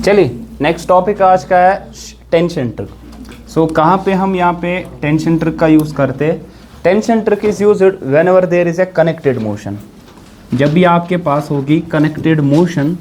चलिए next topic आज का है टेंशन ट्रिक। सो कहाँ पे हम यहाँ पे टेंशन ट्रिक का यूज़ करते हैं? Tension trick is used whenever there is a connected motion. जब भी आपके पास होगी कनेक्टेड मोशन,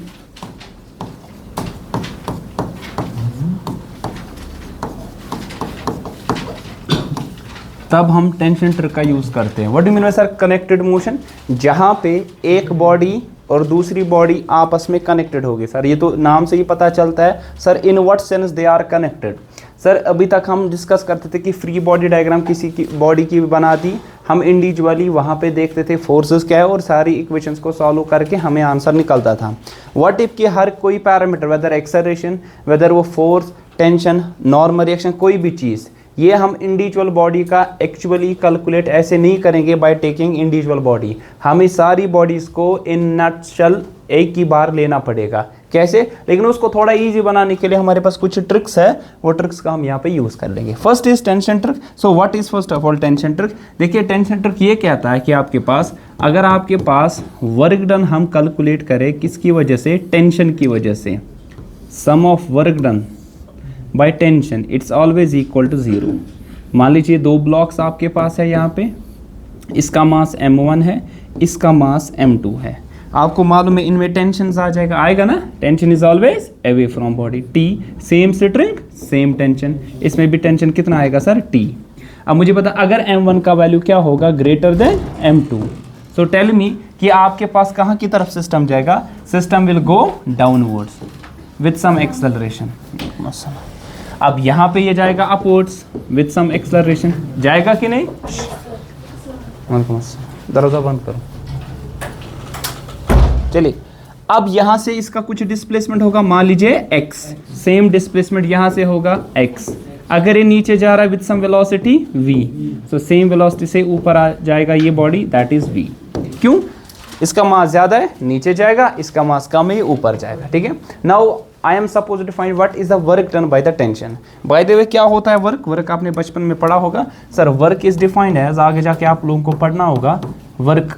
तब हम टेंशन ट्रिक का यूज़ करते हैं। What do mean by sir connected motion? जहाँ पे एक बॉडी और दूसरी बॉडी आपस में कनेक्टेड होगी। सर ये तो नाम से ही पता चलता है। Sir in what sense they are connected? Sir अभी तक हम डिस्कस करते थे कि फ्री बॉडी डायग्राम किसी की बॉडी की भी बना दी, हम इंडिविजुअली वहाँ पे देखते थे फोर्सेस क्या है और सारी इक्वेशंस को सॉल्व करके हमें आंसर निकलता था। व्हाट इफ कि हर कोई पैरामीटर, वेदर एक्सेलरेशन, वेदर वो फोर्स, टेंशन, नॉर्मल रिएक्शन, कोई भी चीज़, ये हम इंडिविजुअल बॉडी का एक्चुअली कैलकुलेट ऐसे नहीं करेंगे बाय टेकिंग इंडिविजुअल बॉडी। हमें सारी बॉडीज़ को इन नटशेल एक ही बार लेना पड़ेगा। कैसे? लेकिन उसको थोड़ा इजी बनाने के लिए हमारे पास कुछ ट्रिक्स है, वो ट्रिक्स का हम यहाँ पे यूज़ कर लेंगे। First is tension trick. So what is first of all tension trick? देखिए टेंशन ट्रिक ये कहता है कि आपके पास, अगर आपके पास वर्क डन हम कैलकुलेट करें किसकी वजह से? टेंशन की वजह से। Sum of work done by tension it's always equal to 0। मान लीजिए दो ब्लॉक्स आपके पास है यहाँ पे, इसका मास m1 है, इसका मास m2 है। आपको मालूम है इनमें टेंशन आ जाएगा, आएगा ना? Tension is always away from body. T same string same tension, इसमें भी टेंशन कितना आएगा सर? T। अब मुझे पता अगर m1 का वैल्यू क्या होगा? Greater than m2। So tell me कि आपके पास कहाँ की तरफ सिस्टम जाएगा? System will go downwards with some acceleration. अब यहाँ पे ये जाएगा अपवर्ड्स विथ सम एक्सेलरेशन, जाएगा कि नहीं? दरवाजा बंद करो। चलिए अब यहाँ से इसका कुछ डिस्प्लेसमेंट होगा, मान लीजिए x, सेम डिस्प्लेसमेंट यहाँ से होगा x। अगर ये नीचे जा रहा है with some velocity v, so same velocity से ऊपर आ जाएगा ये बॉडी, दैट इज v। क्यों? इसका मास ज़्यादा है, नीचे जाएगा, इसका मास कम है, ऊपर जाएगा। ठीक है। Now I am supposed to find what is the work done by the tension. By the way क्या होता है वर्क? वर्क आपने बचपन में पढ़ा होगा। Sir work is defined as, आगे जाके आप लोगों को पढ़ना होगा, work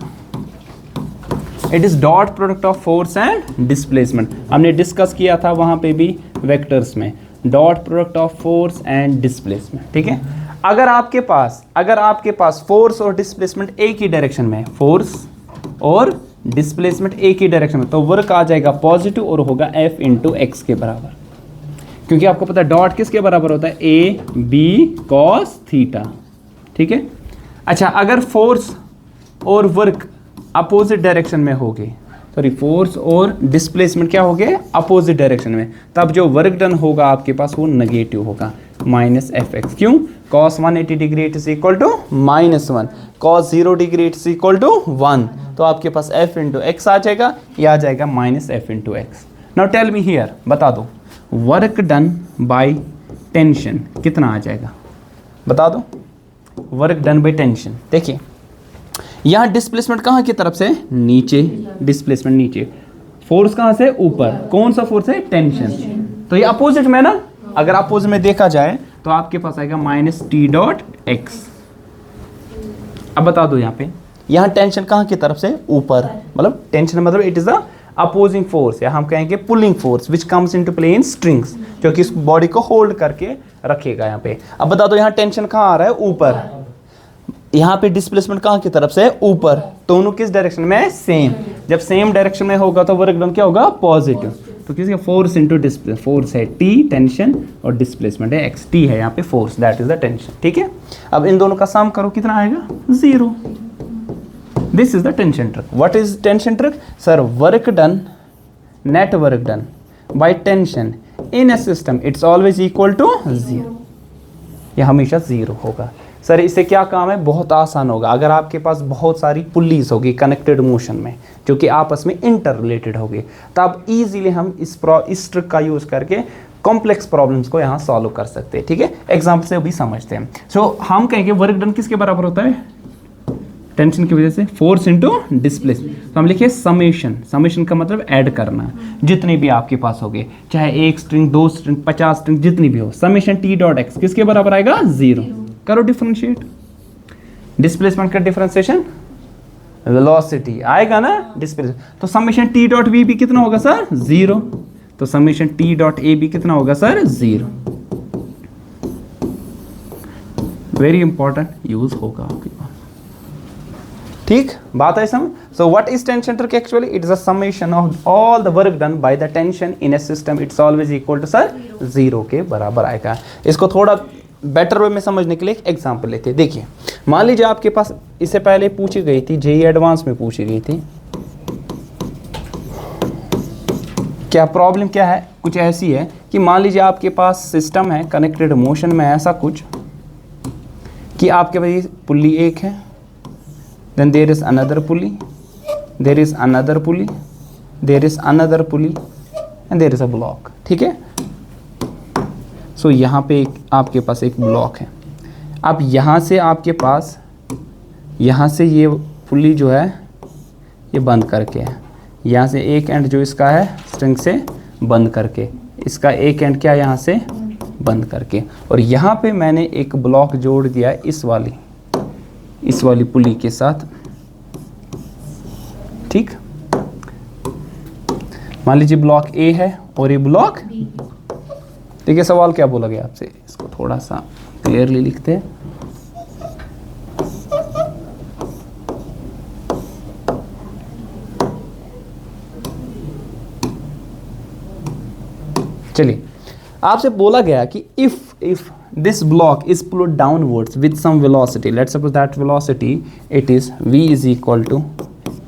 it is dot product of force and displacement. हमने डिस्कस किया था वहाँ पे भी वेक्टर्स में, dot product of force and displacement. ठीक है। अगर आपके पास फोर्स और डिस्प्लेसमेंट एक ही डायरेक्शन में है, फोर्स और डिस्प्लेसमेंट एक ही डायरेक्शन में, तो वर्क आ जाएगा पॉजिटिव और होगा F इंटू एक्स के बराबर। क्योंकि आपको पता है डॉट किसके बराबर होता है? A B cos theta. ठीक है। अच्छा अगर फोर्स और वर्क अपोजिट डायरेक्शन में हो गए, सॉरी फोर्स और डिस्प्लेसमेंट क्या हो गए? अपोजिट डायरेक्शन में, तब जो वर्क डन होगा आपके पास वो नेगेटिव होगा, माइनस fx। क्यों? cos 180 degree it is equal to -1, cos 0 degree it is equal to 1। तो आपके पास f इंटू एक्स आ जाएगा, ये आ जाएगा minus f into x. Now tell me here, बता दो वर्क डन बाय टेंशन कितना आ जाएगा? बता दो वर्क डन बाय टेंशन। देखिए यहाँ डिस्प्लेसमेंट कहाँ की तरफ से? नीचे, डिस्प्लेसमेंट नीचे, फोर्स कहाँ से? ऊपर। कौन सा फोर्स है? टेंशन। तो ये अपोजिट में ना, अगर अपोजिट में देखा जाए तो आपके पास आएगा माइनस टी डॉट एक्स। अब बता दो यहाँ टेंशन कहाँ की तरफ से? ऊपर। मतलब टेंशन मतलब it is the opposing force, या हम कहेंगे pulling force which comes into play in strings, जो कि इस बॉडी को होल्ड करके रखेगा यहाँ पे। अब बता दो यहाँ टेंशन कहाँ आ रहा है? ऊपर। यहाँ पे डिस्प्लेसमेंट कहाँ की तरफ से? ऊपर। दोनों किस डायरेक्शन में? सेम। जब सेम डायरेक्शन में होगा तो वर्क डन क्या होगा? पॉजिटिव। तो किसका? फोर्स इंटू डिस्प्ले, फोर्स है T टेंशन और डिस्प्लेसमेंट है x। T है यहाँ पे force, that is the tension. ठीक है। अब इन दोनों का सम करो, कितना आएगा? 0। This is the tension trick. What is tension trick? Sir work done, net work done by tension in a system it's always equal to 0। यह हमेशा 0 होगा। सर इससे क्या काम है? बहुत आसान होगा। अगर आपके पास बहुत सारी पुलीज होगी कनेक्टेड मोशन में जो कि आपस में इंटर रिलेटेड होगी, तब इजीली हम इस ट्रिक का यूज़ करके कॉम्प्लेक्स प्रॉब्लम्स को यहाँ सॉल्व कर सकते हैं। ठीक है। एग्जाम्पल से अभी समझते हैं। सो हम कहेंगे वर्क डन किसके बराबर होता है? टेंशन की वजह से फोर्स इंटू डिस्प्लेसमेंट। तो हम लिखिए समेशन। समेशन का मतलब ऐड करना, जितने भी आपके पास होंगे, चाहे 1 स्ट्रिंग 2 स्ट्रिंग 50 स्ट्रिंग जितनी भी हो, समेशन T डॉट एक्स किसके बराबर आएगा? 0। करो डिफरेंशिएट। डिस्प्लेसमेंट का डिफरेंशिएशन वेलोसिटी आएगा ना डिस्प्लेसमेंट, तो समेशन टी डॉट वी भी कितना होगा सर 0, तो समेशन टी डॉट ए भी कितना होगा सर 0। वेरी इंपॉर्टेंट यूज होगा आपके पास, ठीक बात है समझ। So what is tension trick actually, it is a summation of all the work done by the tension in a system, it's always equal to sir 0 के बराबर आएगा। इसको थोड़ा बेटर वे में समझने के लिए एक एग्जांपल लेते हैं। देखिए मान लीजिए आपके पास इससे पहले पूछी गई थी, जेईई एडवांस में पूछी गई थी, क्या प्रॉब्लम क्या है, कुछ ऐसी है कि मान लीजिए आपके पास सिस्टम है कनेक्टेड मोशन में, ऐसा कुछ कि आपके पास पुल्ली एक है, then there is another pulley, there is another pulley, there is another pulley and there is a block, ठीक है। सो यहाँ पे आपके पास एक ब्लॉक है। अब यहाँ से आपके पास, यहाँ से ये पुल्ली जो है ये बंद करके है, यहाँ से एक एंड जो इसका है स्ट्रिंग से बंद करके, इसका एक एंड क्या यहाँ से बंद करके, और यहाँ पे मैंने एक ब्लॉक जोड़ दिया इस वाली पुल्ली के साथ, ठीक। मान लीजिए ब्लॉक ए है और ये ब्लॉक, देखिए सवाल क्या बोला गया आपसे, इसको थोड़ा सा क्लियरली लिखते हैं। चलिए आपसे बोला गया कि if this block is pulled downwards with some velocity, let's suppose that velocity it is v is equal to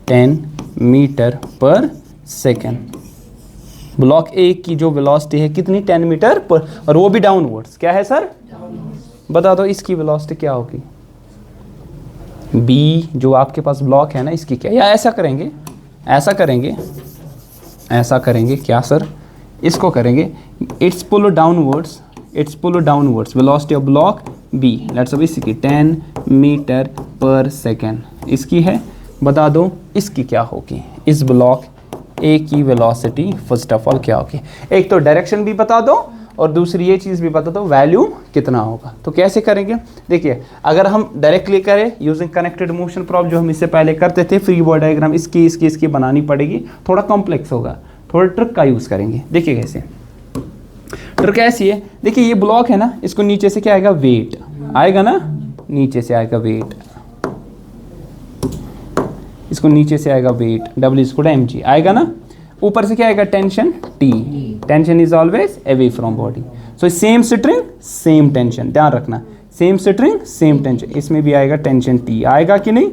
10 metre पर सेकेंड। ब्लॉक ए की जो वेलोसिटी है कितनी 10 मीटर पर, और वो भी डाउनवर्ड्स, क्या है सर बता दो इसकी वेलोसिटी क्या होगी। बी जो आपके पास ब्लॉक है ना इसकी क्या, या ऐसा करेंगे क्या सर, इसको करेंगे it's pull downwards velocity of block B, let's suppose इसकी 10 मीटर पर सेकेंड इसकी है, बता दो इसकी क्या होगी, इस ब्लॉक ए की वेलोसिटी फर्स्ट ऑफ ऑल क्या होगी। एक तो डायरेक्शन भी बता दो और दूसरी ये चीज़ भी बता दो वैल्यू कितना होगा। तो कैसे करेंगे, देखिए अगर हम डायरेक्टली करें यूजिंग कनेक्टेड मोशन प्रॉब्लम जो हम इससे पहले करते थे, फ्री बॉडी डायग्राम इसकी बनानी पड़ेगी, थोड़ा कॉम्प्लेक्स होगा, थोड़ा ट्रिक का यूज़ करेंगे। देखिए कैसे, ट्रिक ऐसी है, देखिए ये ब्लॉक है ना, इसको नीचे से क्या आएगा वेट आएगा ना, नीचे से आएगा वेट, इसको नीचे से आएगा weight W square M G आएगा ना, ऊपर से क्या आएगा tension T, tension is always away from body, so same string same tension, ध्यान रखना सेम स्ट्रिंग सेम टेंशन, इसमें भी आएगा टेंशन टी आएगा कि नहीं,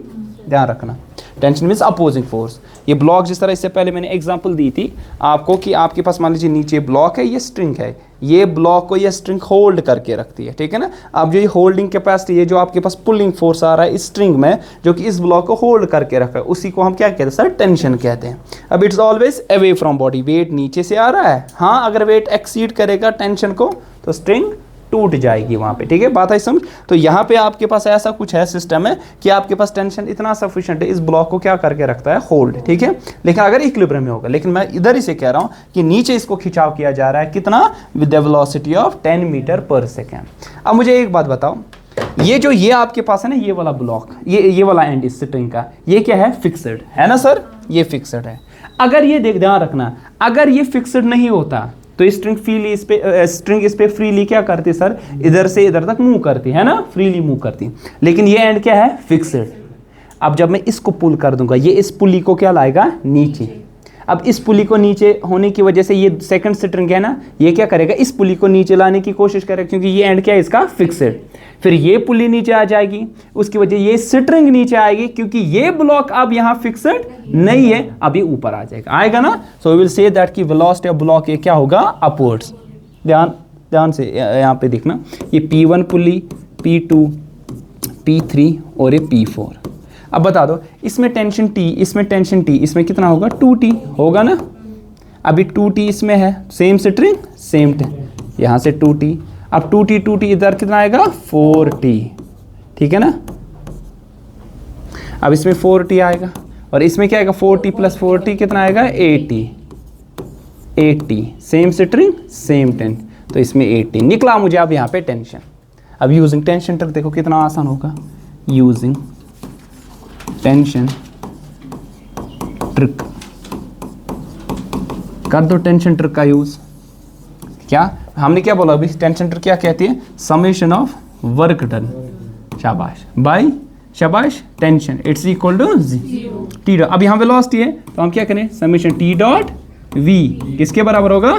ध्यान रखना। Tension means opposing force. ये ब्लॉक जिस तरह इससे पहले मैंने एग्जांपल दी थी आपको कि आपके पास मान लीजिए नीचे ब्लॉक है, ये स्ट्रिंग है, ये ब्लॉक को ये स्ट्रिंग होल्ड करके रखती है, ठीक है ना। अब जो ये होल्डिंग कैपेसिटी है, जो आपके पास पुलिंग फोर्स आ रहा है इस स्ट्रिंग में जो कि इस ब्लॉक को होल्ड करके रखा है, उसी को हम क्या कहते हैं सर टेंशन कहते हैं। अब it's always away from body, weight नीचे से आ रहा है, हाँ अगर वेट एक्सीड करेगा टेंशन को तो स्ट्रिंग टूट जाएगी वहाँ पे, ठीक है बात है समझ। तो यहाँ पे आपके पास ऐसा कुछ है सिस्टम है कि आपके पास टेंशन इतना सफिशिएंट है, इस ब्लॉक को क्या करके रखता है होल्ड, ठीक है। लेकिन अगर इक्विलिब्रियम में होगा, लेकिन मैं इधर ही से कह रहा हूँ कि नीचे इसको खिंचाव किया जा रहा है कितना, with the velocity of 10 metre पर सेकेंड। अब मुझे एक बात बताओ, ये आपके पास है ना ये वाला ब्लॉक, ये वाला एंड इस स्ट्रिंग का, ये क्या है फिक्सड है ना सर, ये फिक्सड है। अगर ये ध्यान रखना, अगर ये फिक्सड नहीं होता तो स्ट्रिंग इस पे फ्रीली क्या करती सर, इधर से इधर तक मूव करती है ना, फ्रीली मूव करती। लेकिन ये एंड क्या है फिक्स्ड। अब जब मैं इसको पुल कर दूंगा, ये इस पुली को क्या लाएगा नीचे। अब इस पुली को नीचे होने की वजह से ये सेकंड स्ट्रिंग है ना, ये क्या करेगा इस पुली को नीचे लाने की कोशिश करेगा, क्योंकि ये एंड क्या है इसका फिक्स्ड। फिर ये पुली नीचे आ जाएगी, उसकी वजह ये स्ट्रिंग नीचे आएगी, क्योंकि ये ब्लॉक अब यहाँ फिक्स्ड नहीं है, अब ये ऊपर आ जाएगा, आएगा ना। So we will say that कि वेलोसिटी ऑफ ब्लॉक ये क्या होगा अपवर्ड्स। ध्यान से यहाँ पे देखना, ये P1 पुली, P2, P3 और ये P4। अब बता दो इसमें टेंशन T, इसमें टेंशन T, इसमें कितना होगा 2T होगा ना। अभी 2T इसमें है, सेम स्ट्रिंग सेम यहाँ से 2T, अब 2T इधर कितना आएगा 4T, ठीक है ना। अब इसमें 4T आएगा और इसमें क्या आएगा 4T प्लस 4T कितना आएगा 80, सेम स्ट्रिंग सेम टेंशन, तो इसमें 80 निकला मुझे। अब यहाँ पे टेंशन, अब यूजिंग टेंशन ट्रिक देखो कितना आसान होगा। Using tension trick. कर दो टेंशन ट्रिक का यूज। क्या हमने क्या बोला अभी, टेंशन ट्रिक क्या कहती है, समेशन ऑफ वर्क डन, शाबाश बाय, शाबाश tension, it's equal to T dot. अब यहाँ वेलोसिटी है तो हम क्या करें, समेशन टी डॉट वी किसके बराबर होगा,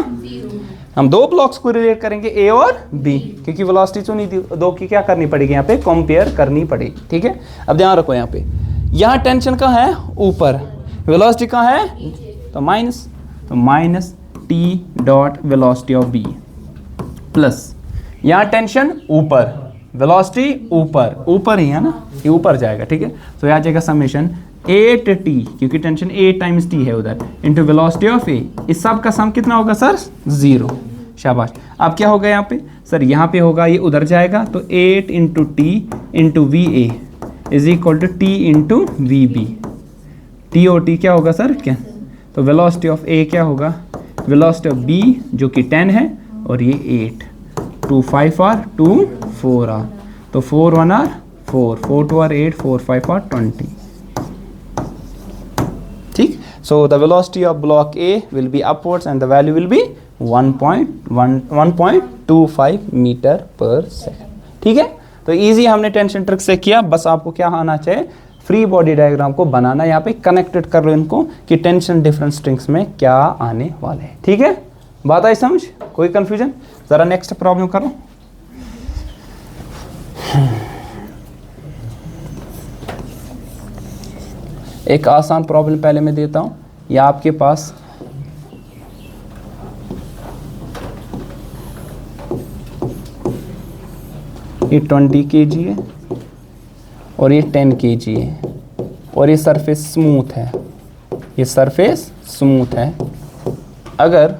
हम दो ब्लॉक्स को रिलेट करेंगे ए और बी, क्योंकि वेलोसिटी तो नहीं दो की क्या करनी पड़ेगी यहाँ पे, कंपेयर करनी पड़ेगी। ठीक है, अब ध्यान रखो यहाँ पे, यहाँ टेंशन का है ऊपर, वेलोसिटी का है तो minus T dot velocity of B, plus यहाँ टेंशन ऊपर, वेलोसिटी ऊपर ही है ना, ये ऊपर जाएगा। ठीक है, तो यहाँ जाएगा समेशन 8t, क्योंकि टेंशन 8 टाइम्स t है उधर, इंटू वेलोसिटी ऑफ ए, इस सब का सम कितना होगा सर, 0, शाबाश। अब क्या होगा यहाँ पे सर, यहाँ पे होगा ये उधर जाएगा तो 8 into T into V A is equal to T into V B, T O T क्या होगा सर, क्या, तो वेलोसिटी ऑफ ए क्या होगा, वेलोसिटी ऑफ बी जो कि 10 है और ये 8, 2 5 आर 2 4 आर, तो 4 1 आर 4, 4 2 आर 8, 4 5 आर 20। ठीक, so the velocity of block A will be upwards and the value will be 1.25 metre पर सेकंड। ठीक है, तो इजी हमने टेंशन ट्रिक से किया, बस आपको क्या आना चाहिए, फ्री बॉडी डायग्राम को बनाना, यहाँ पे कनेक्टेड कर लो इनको कि टेंशन डिफरेंट स्ट्रिंग्स में क्या आने वाले हैं। ठीक है, बात आई समझ, कोई कंफ्यूजन, जरा नेक्स्ट प्रॉब्लम करो। एक आसान प्रॉब्लम पहले मैं देता हूं, या आपके पास ये 20 kg है और ये 10 kg है और ये सरफेस स्मूथ है, ये सरफेस स्मूथ है। अगर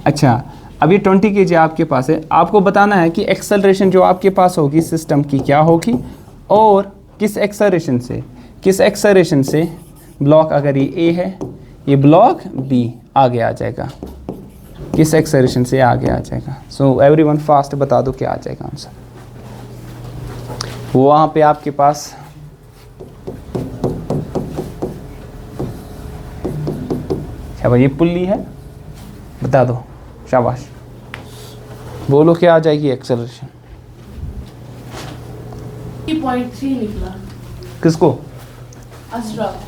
अच्छा, अब ये 20 kg आपके पास है, आपको बताना है कि एक्सेलरेशन जो आपके पास होगी सिस्टम की क्या होगी, और किस एक्सेलरेशन से ब्लॉक, अगर ये ए है ये ब्लॉक बी आगे आ जाएगा, किस एक्सेलरेशन से आगे आ जाएगा। सो एवरीवन फास्ट बता दो क्या आ जाएगा आंसर। वहाँ पे आपके पास क्या भाई, ये पुल्ली है, बता दो, शाबाश, बोलो क्या आ जाएगी एक्सेलरेशन। 3.3 निकला। किसको, अशरफ।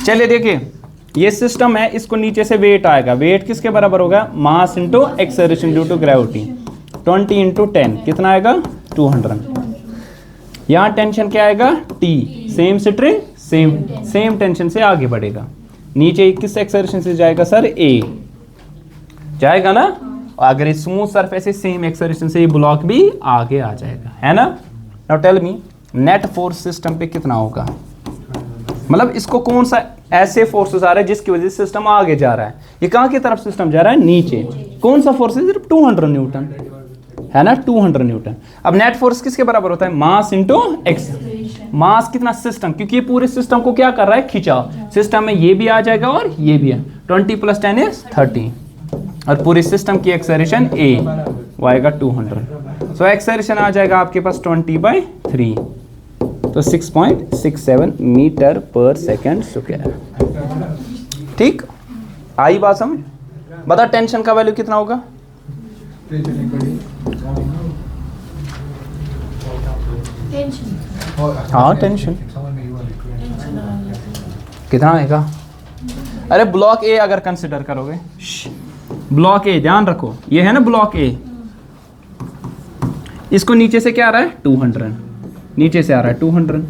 चलिए देखिए, ये सिस्टम है, इसको नीचे से वेट आएगा, वेट किसके बराबर होगा, mass into acceleration due to gravity, 20 into 10 कितना आएगा, 200। यहाँ टेंशन क्या आएगा, T, same string same tension से आगे बढ़ेगा, नीचे किस एक्सेलरेशन से जाएगा सर, ए जाएगा ना, अगर ये स्मूथ सरफेस है सेम एक्सेलरेशन से ये ब्लॉक भी आगे आ जाएगा, है ना। Now tell me, net force system पे कितना होगा, मतलब इसको कौन सा ऐसे फोर्सेस आ रहा है जिसकी वजह से सिस्टम आगे जा रहा है, ये कहाँ की तरफ सिस्टम जा रहा है, नीचे, कौन सा फोर्स है, सिर्फ 200 न्यूटन है ना, 200 न्यूटन। अब नेट फोर्स किसके बराबर होता है, मास इंटू एक्स, मास कितना सिस्टम, क्योंकि ये पूरे सिस्टम को क्या कर रहा है, खिंचा, सिस्टम में ये भी आ जाएगा और ये भी है, 20 + 10 = 30, और पूरी सिस्टम की एक्सेलरेशन ए वो आएगा 200, सो एक्सेलरेशन आ जाएगा आपके पास 20/3, तो 6.67 मीटर पर सेकेंड स्क्वायर। ठीक, आई बात समझ, बता टेंशन का वैल्यू कितना होगा, हाँ टेंशन कितना आएगा, अरे ब्लॉक ए अगर कंसिडर करोगे, ब्लॉक ए ध्यान रखो, ये है ना ब्लॉक ए, इसको नीचे से क्या आ रहा है, 200, नीचे से आ रहा है 200,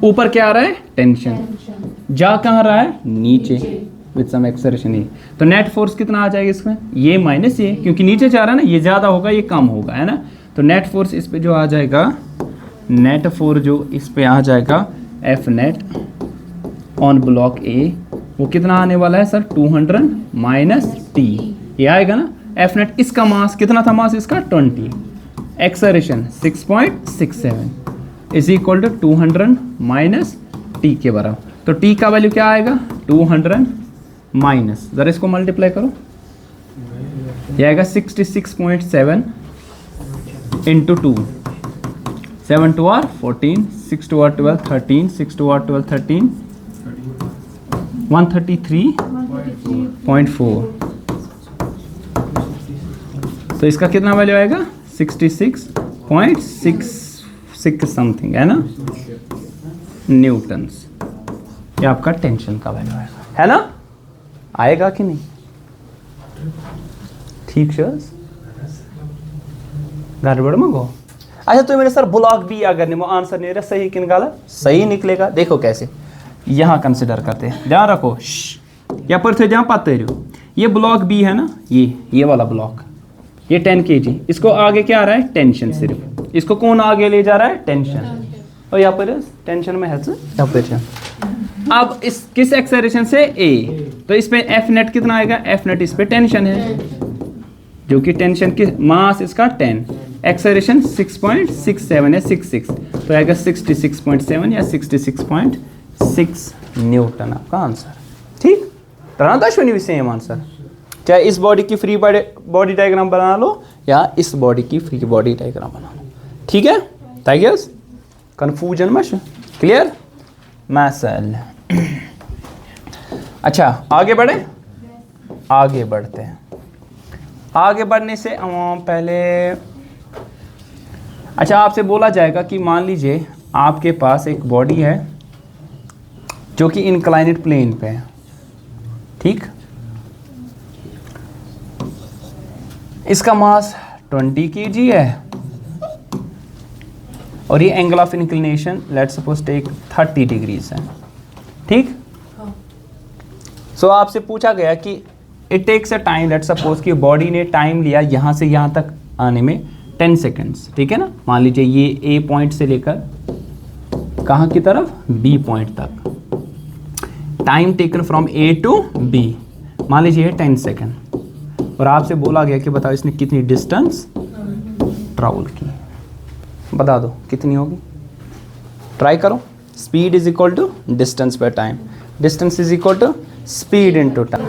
ऊपर क्या आ रहा है, टेंशन, जा कहाँ रहा है, नीचे विद सम एक्सेलरेशन ए, तो नेट फोर्स कितना आ जाएगा इसमें, ये माइनस ये, क्योंकि नीचे जा रहा है ना, ये ज़्यादा होगा ये कम होगा, है ना, तो नेट फोर्स इस पे जो आ जाएगा, नेट फोर्स जो इस पे आ जाएगा, एफ नेट ऑन ब्लॉक ए, वो कितना आने वाला है सर, 200 माइनस टी, ये आएगा ना, एफ नेट, इसका मास कितना था, मास इसका 20, acceleration 6.67 is equal to 200 minus T के बराबर, तो टी का वैल्यू क्या आएगा, 200 माइनस, ज़रा इसको मल्टीप्लाई करो, ये आएगा 66.7 इंटू 2, 7 2 आर 14, 6 2 आर 12, 13, 6 2 आर 12, 13, 133.4। तो इसका कितना वैल्यू आएगा? 66.66 समथिंग है ना, न्यूटन्स। ये आपका टेंशन का वैल्यू आएगा, है ना? आएगा कि नहीं? ठीक शर्स गड़बड़ मंगो। अच्छा तो मेरे सर ब्लॉक बी अगर नहीं वो आंसर नहीं रहा सही कि गलत, सही निकलेगा। देखो कैसे, यहाँ कंसिडर करते हैं, ध्यान रखो, या पर थे जहाँ पाते रहो, ये ब्लॉक बी है ना, ये वाला ब्लॉक, ये 10 kg, इसको आगे क्या आ रहा है? टेंशन। सिर्फ इसको कौन आगे ले जा रहा है? टेंशन। और यहाँ पर टेंशन में है यहाँ पर। अब इस किस एक्सेलरेशन से? ए, तो इस पे एफ नेट कितना आएगा? एफ नेट इस पे टेंशन है, जो कि टेंशन की मास इसका 10, एक्सेलरेशन 6.67 है, 66, तो आएगा 66.7 या 66.6 न्यूटन आपका आंसर। ठीक, तरह अश्विनी भी सेम आंसर, चाहे इस बॉडी की फ्री बॉडी डायग्राम बना लो या इस बॉडी की फ्री बॉडी डायग्राम बना लो। ठीक है, टाइगर्स कंफ्यूजन मश क्लियर मैसल। अच्छा आगे बढ़े, आगे बढ़ते हैं। आगे बढ़ने से पहले अच्छा आपसे बोला जाएगा कि मान लीजिए आपके पास एक बॉडी है जो कि इंक्लाइनेड प्लेन पे है, ठीक, इसका मास 20 kg है और ये angle of inclination let's suppose take 30 degrees है, ठीक। सो आपसे पूछा गया कि it takes a time, let's suppose कि बॉडी ने टाइम लिया यहाँ से यहाँ तक आने में 10 सेकेंड्स, ठीक है ना। मान लीजिए ये ए पॉइंट से लेकर कहाँ की तरफ? बी पॉइंट तक, time taken from A to B, मान लीजिए 10 सेकेंड, और आपसे बोला गया कि बताओ इसने कितनी डिस्टेंस ट्रैवल की, बता दो कितनी होगी, ट्राई करो। Speed is equal to distance by time, distance is equal to speed into time.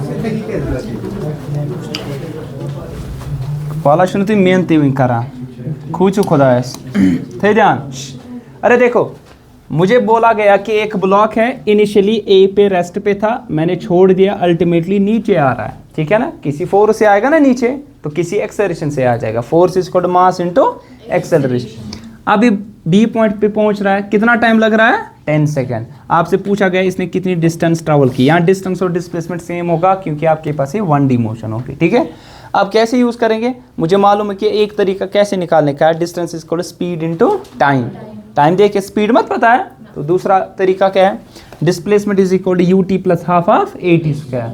वाला शुरू मेहनती हुई करा खूचू खुदा थे ध्यान। अरे देखो मुझे बोला गया कि एक ब्लॉक है, इनिशियली ए पे रेस्ट पे था, मैंने छोड़ दिया, अल्टीमेटली नीचे आ रहा है, ठीक है ना। किसी फोर्स से आएगा ना नीचे तो किसी एक्सेलरेशन से आ जाएगा, force is equal to mass into acceleration. अभी बी पॉइंट पे पहुंच रहा है, कितना टाइम लग रहा है? 10 सेकेंड। आपसे पूछा गया इसने कितनी डिस्टेंस ट्रैवल की, यहाँ डिस्टेंस और डिस्प्लेसमेंट सेम होगा क्योंकि आपके पास ये 1D मोशन होगी, ठीक है। अब कैसे यूज़ करेंगे, मुझे मालूम है कि एक तरीका कैसे निकालने का है, distance is equal to speed into time, time देख के स्पीड मत पता है, तो दूसरा तरीका क्या है, displacement is equal to ut plus half of at square,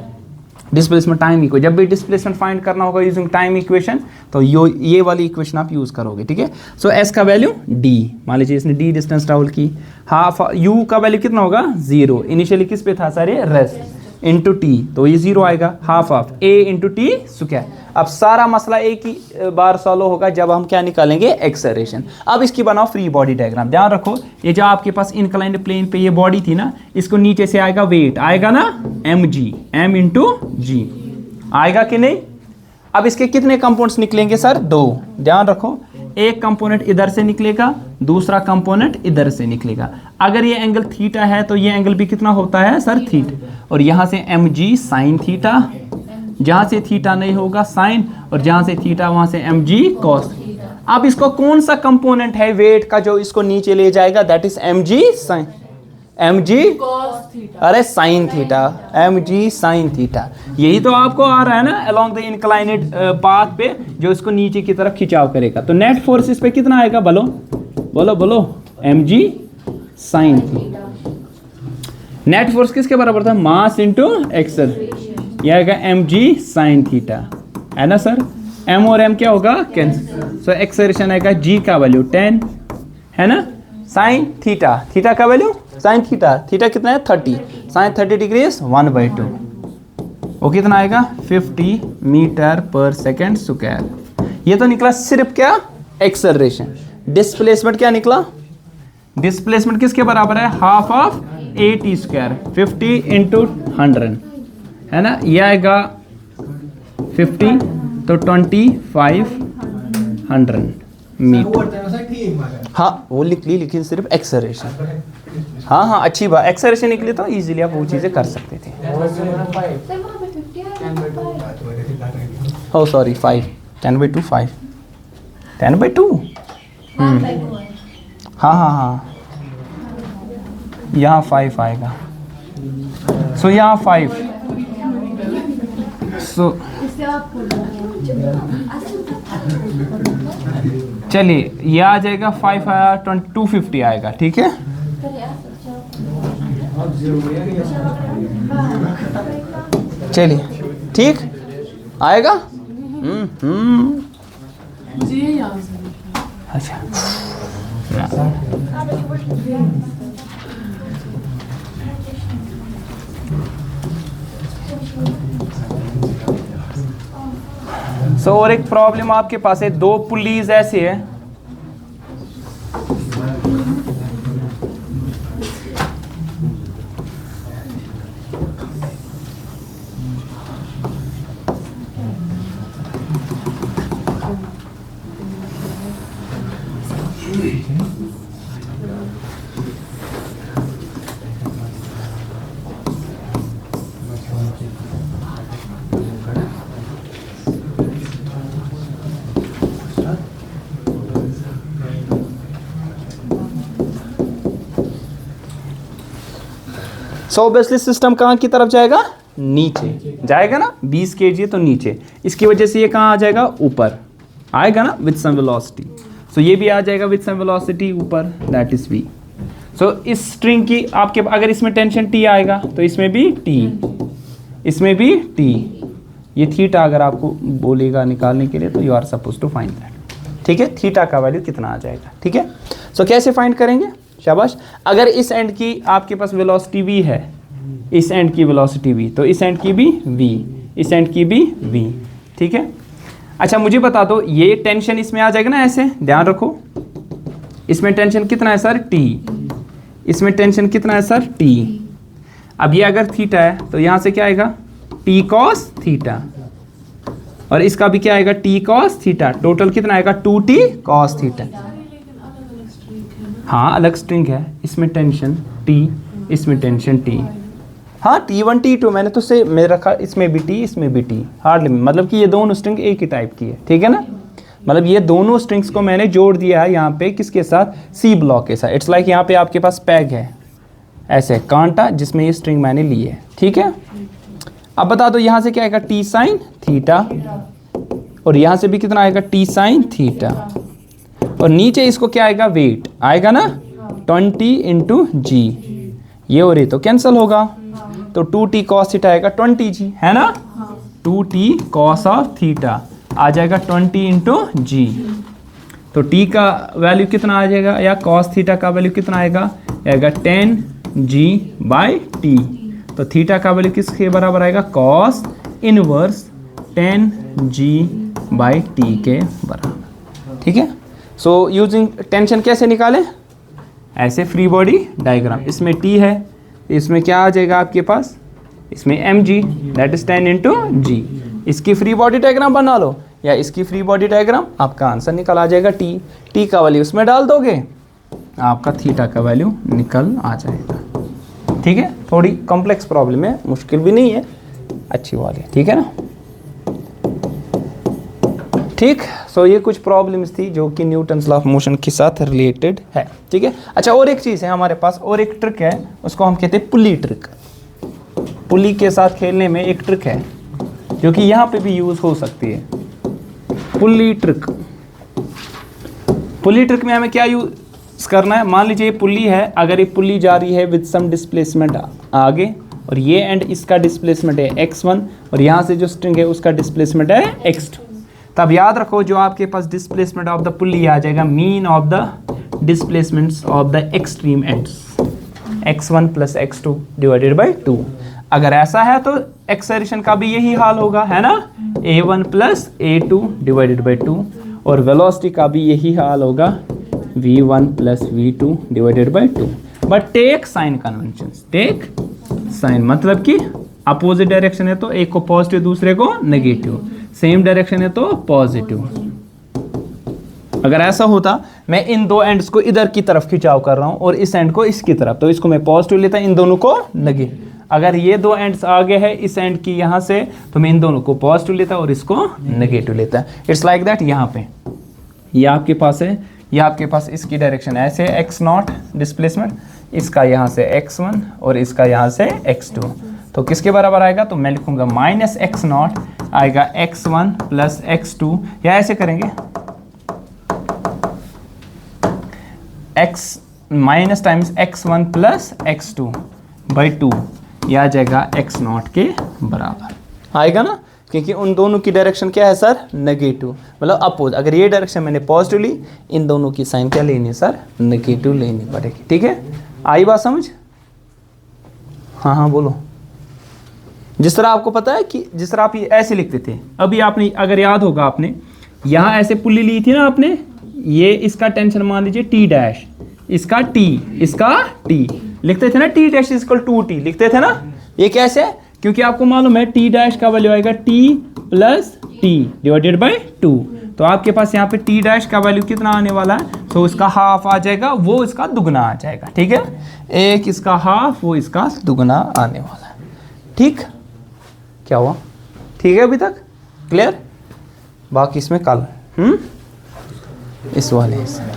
displacement time equal. जब भी डिस्प्लेसमेंट फाइंड करना होगा यूजिंग टाइम इक्वेशन तो ये वाली इक्वेशन आप यूज़ करोगे, ठीक है। सो s का वैल्यू d, मान लीजिए इसने d डिस्टेंस ट्रैवल की, हाफ u का वैल्यू कितना होगा? 0, इनिशियली किस पे था सारे? रेस्ट, इंटू टी, तो ये 0 आएगा, half of a into T square. अब सारा मसला एक ही बार सॉल्व होगा जब हम क्या निकालेंगे? एक्सेलरेशन। अब इसकी बनाओ फ्री बॉडी डायग्राम। ध्यान रखो ये जो आपके पास इंक्लाइंड प्लेन पे ये बॉडी थी ना, इसको नीचे से आएगा वेट, आएगा ना mg, m इंटू g, आएगा कि नहीं। अब इसके कितने कंपोनेंट्स निकलेंगे सर? 2। ध्यान रखो एक कंपोनेंट इधर से निकलेगा, दूसरा कंपोनेंट इधर से निकलेगा। अगर ये एंगल थीटा है तो ये एंगल भी कितना होता है सर? थीटा, और यहाँ से mg साइन थीटा, जहाँ से थीटा नहीं होगा साइन, और जहाँ से थीटा वहाँ से mg कॉस। अब इसको कौन सा कंपोनेंट है वेट का जो इसको नीचे ले जाएगा? That is mg sine, mg अरे sine theta, mg sine theta. यही तो आपको आ रहा है ना अलोंग द इंक्लाइनेड पाथ पे, जो इसको नीचे की तरफ खिंचाव करेगा। तो नेट फोर्स इस पे कितना आएगा? बोलो बोलो बोलो, mg sine theta. Net force किसके बराबर था? मास इंटू एक्सल, ये आएगा mg साइन थीटा, है ना सर। m और m क्या होगा? कैंसिल। सो एक्सेलरेशन आएगा g का वैल्यू 10, है ना। साइन थीटा, थीटा का वैल्यू साइन थीटा, थीटा कितना है? 30, साइन 30 डिग्रीज 1/2, वो कितना आएगा? 50 मीटर पर सेकेंड स्क्वायर। ये तो निकला सिर्फ क्या? एक्सेलरेशन। डिस्प्लेसमेंट क्या निकला? डिस्प्लेसमेंट किसके बराबर है? Half of at square, 50 into 100, है ना, ये आएगा 50 तो 2500 मीटर। हाँ वो लिख ली, लेकिन सिर्फ एक्सेलरेशन। हाँ हाँ अच्छी बात, एक्सेलरेशन निकली तो इजीली आप वो चीज़ें कर सकते थे। Oh sorry 5, 10/2 5, 10/2। हाँ हाँ हाँ, यहाँ 5 आएगा। सो यहाँ 5, सो चलिए ये आ जाएगा 5 आया 250 आएगा, ठीक है। चलिए ठीक आएगा। मुझे ये याद है। अच्छा सो और एक प्रॉब्लम आपके पास है, दो पुलीज ऐसे है, सो ऑब्वियसली सिस्टम कहाँ की तरफ जाएगा, नीचे जाएगा ना, 20 kg तो नीचे, इसकी वजह से ये कहाँ आ जाएगा, ऊपर आएगा ना विद सम वेलोसिटी। सो ये भी आ जाएगा विद सम वेलोसिटी ऊपर, दैट इज v। सो इस स्ट्रिंग की आपके, अगर इसमें टेंशन t आएगा तो इसमें भी t, इसमें भी t, ये थीटा अगर आपको बोलेगा निकालने के लिए तो you are supposed to find that, ठीक है। थीटा का वैल्यू कितना आ जाएगा, ठीक है। सो कैसे फाइंड करेंगे, शाबाश। अगर इस एंड की आपके पास वेलोसिटी v है, इस एंड की वेलोसिटी v, तो इस एंड की भी v, इस एंड की भी v, ठीक है। अच्छा मुझे बता दो, ये टेंशन इसमें आ जाएगा ना, ऐसे ध्यान रखो, इसमें टेंशन कितना है सर, t, इसमें टेंशन कितना है सर, t। अब ये अगर थीटा है तो यहाँ से क्या आएगा, t cos थीटा, और इसका भी क्या आएगा, t cos थीटा, टोटल कितना आएगा, 2t cos थीटा। हाँ अलग स्ट्रिंग है, इसमें टेंशन t, इसमें टेंशन t। हाँ T1 T2 मैंने तो से मैं रखा, इसमें भी t, इसमें भी t, हार्डली, मतलब कि ये दोनों स्ट्रिंग एक ही टाइप की है, ठीक है ना। मतलब ये दोनों स्ट्रिंग्स को मैंने जोड़ दिया है यहाँ पे, किसके साथ, C ब्लॉक के साथ। इट्स लाइक यहाँ पे आपके पास पैग है, ऐसे कांटा जिसमें ये स्ट्रिंग मैंने ली है, ठीक है। अब बता दो यहाँ से क्या आएगा, t साइन थीटा, और यहाँ से भी कितना आएगा, t साइन थीटा, और नीचे इसको क्या आएगा, वेट आएगा ना, 20 × g, ये और ये तो कैंसिल होगा, तो 2t cos थीटा आएगा 20g, है ना, 2t cos ऑफ थीटा आ जाएगा 20 × g। तो t का वैल्यू कितना आ जाएगा, या cos थीटा का वैल्यू कितना आएगा, आएगा 10g/t। तो थीटा का वैल्यू किसके बराबर आएगा, cos इनवर्स 10g/t के बराबर, ठीक है। सो यूजिंग टेंशन कैसे निकालें, ऐसे फ्री बॉडी डायग्राम, इसमें t है, इसमें क्या आ जाएगा आपके पास, इसमें mg, दैट इज 10 × g। इसकी फ्री बॉडी डायग्राम बना लो, या इसकी फ्री बॉडी डायग्राम, आपका आंसर निकल आ जाएगा t। t का वैल्यू उसमें डाल दोगे, आपका थीटा का वैल्यू निकल आ जाएगा, ठीक है। थोड़ी कॉम्प्लेक्स प्रॉब्लम है, मुश्किल भी नहीं है, अच्छी वाली, ठीक है ना, ठीक। सो ये कुछ प्रॉब्लम्स थी जो कि न्यूटन्स लॉ ऑफ मोशन के साथ रिलेटेड है, ठीक है। अच्छा और एक चीज़ है हमारे पास, और एक ट्रिक है, उसको हम कहते हैं पुली ट्रिक। पुली के साथ खेलने में एक ट्रिक है जो कि यहाँ पे भी यूज़ हो सकती है, पुली ट्रिक। पुली ट्रिक में हमें क्या यूज़ करना है, मान लीजिए ये पुली है, अगर ये पुली जा रही है विद सम डिस्प्लेसमेंट आगे, और ये एंड इसका डिस्प्लेसमेंट है x1, और यहाँ से जो स्ट्रिंग है उसका डिस्प्लेसमेंट है x2। तब याद रखो जो आपके पास डिस्प्लेसमेंट ऑफ द पुली आ जाएगा, mean of the displacements of the extreme ends, x1 + x2 / 2। अगर ऐसा है तो एक्सेलरेशन का भी यही हाल होगा, है ना, a1 + a2 / 2, और वेलोसिटी का भी यही हाल होगा, v1 + v2 / 2। But take sign convention, take sign मतलब कि अपोजिट डायरेक्शन है तो एक को पॉजिटिव दूसरे को नेगेटिव, सेम डायरेक्शन है तो पॉजिटिव। अगर ऐसा होता, मैं इन दो एंड्स को इधर की तरफ खिंचाव कर रहा हूं और इस एंड को इसकी तरफ, तो इसको मैं पॉजिटिव लेता, इन दोनों को नेगेटिव। अगर ये दो एंड्स आगे है इस एंड की यहाँ से, तो मैं इन दोनों को पॉजिटिव लेता और इसको नेगेटिव लेता। It's like that. यहाँ पे ये आपके पास है, ये आपके पास इसकी डायरेक्शन ऐसे है x0 डिस्प्लेसमेंट, इसका यहाँ से x1 और इसका यहाँ से x2, तो किसके बराबर आएगा? तो मैं लिखूंगा -x0 आएगा x1 प्लस x2, या ऐसे करेंगे x minus times x1 plus x2 by 2, यह आ जाएगा x0 के बराबर आएगा ना, क्योंकि उन दोनों की डायरेक्शन क्या है सर? नेगेटिव, मतलब अपोज। अगर ये डायरेक्शन मैंने पॉजिटिव ली, इन दोनों की साइन क्या लेनी है सर? नेगेटिव लेनी पड़ेगी। ठीक है, आई बात समझ? हाँ हाँ बोलो। जिस तरह आपको पता है कि जिस तरह आप ये ऐसे लिखते थे, अभी आपने अगर याद होगा, आपने यहाँ ऐसे पुल्ली ली थी ना आपने, ये इसका टेंशन मान लीजिए टी डैश, इसका टी, इसका टी लिखते थे ना, T dash equal to T लिखते थे ना। ये कैसे? क्योंकि आपको मालूम है टी डैश का वैल्यू आएगा T plus T divided by 2, तो आपके पास यहाँ पे टी डैश का वैल्यू कितना आने वाला है? तो इसका हाफ आ जाएगा, वो इसका दुगना आ जाएगा। ठीक है, एक इसका हाफ, वो इसका दुगना आने वाला है। ठीक, क्या हुआ? ठीक है, अभी तक क्लियर? बाकी इसमें कल इस वाले हिस्से में